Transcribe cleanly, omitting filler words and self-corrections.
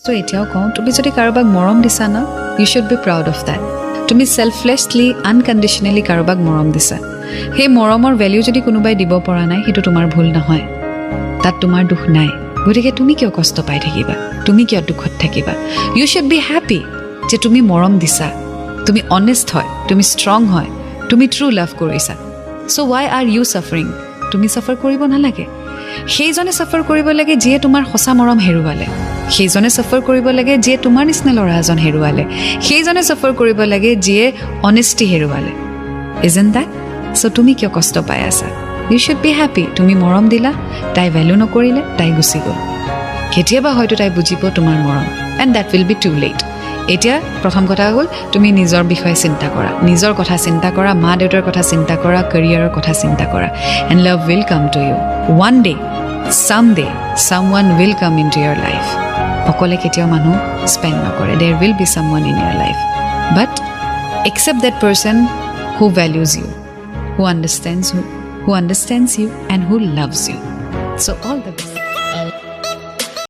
So এতিয়াও কওঁ, তুমি যদি কাৰোবাক মৰম দিছা না, you should be proud of that. তুমি ছেলফলেছলি আনকণ্ডিশ্যনেলি কাৰোবাক মৰম দিছা। সেই মৰমৰ ভেলিউ যদি কোনোবাই দিব পৰা নাই, সেইটো তোমাৰ ভুল নহয়, তাত তোমাৰ দুখ নাই। গতিকে তুমি কিয় কষ্ট পাই থাকিবা? তুমি কিয় দুখত থাকিবা? ইউ শুড বি হেপী যে তুমি মৰম দিছা, তুমি অনেষ্ট হয়, তুমি ষ্ট্ৰং হয়, তুমি ট্ৰু লাভ কৰিছা। চ' ৱাই আৰ ইউ ছাফাৰিং? তুমি ছাফাৰ কৰিব নালাগে। সেইজনে ছাফাৰ কৰিব লাগে যিয়ে তোমাৰ সঁচা মৰম হেৰুৱালে। সেইজনে ছাফাৰ কৰিব লাগে যিয়ে তোমাৰ নিচিনা ল'ৰা এজন হেৰুৱালে। সেইজনে ছাফাৰ কৰিব লাগে যিয়ে অনেষ্টি হেৰুৱালে। Isn't that? চ' তুমি কিয় কষ্ট পাই আছা? You should be happy. তুমি মৰম দিলা, তাই ভেলু নকৰিলে, তাই গুচি গ'ল। কেতিয়াবা হয়তো তাই বুজিব তোমাৰ মৰম, and that will be too late. এতিয়া প্ৰথম কথা হ'ল, তুমি নিজৰ বিষয়ে চিন্তা কৰা, নিজৰ কথা চিন্তা কৰা, মা দেউতাৰ কথা চিন্তা কৰা, কেৰিয়াৰৰ কথা চিন্তা কৰা, and love will come to you. One day, someday, someone will come into your life. অকলে কেতিয়াও মানুহ স্পেণ্ড নকৰে। There will be someone in your life, but except that person who values you, who understands you and who loves you. So all the best.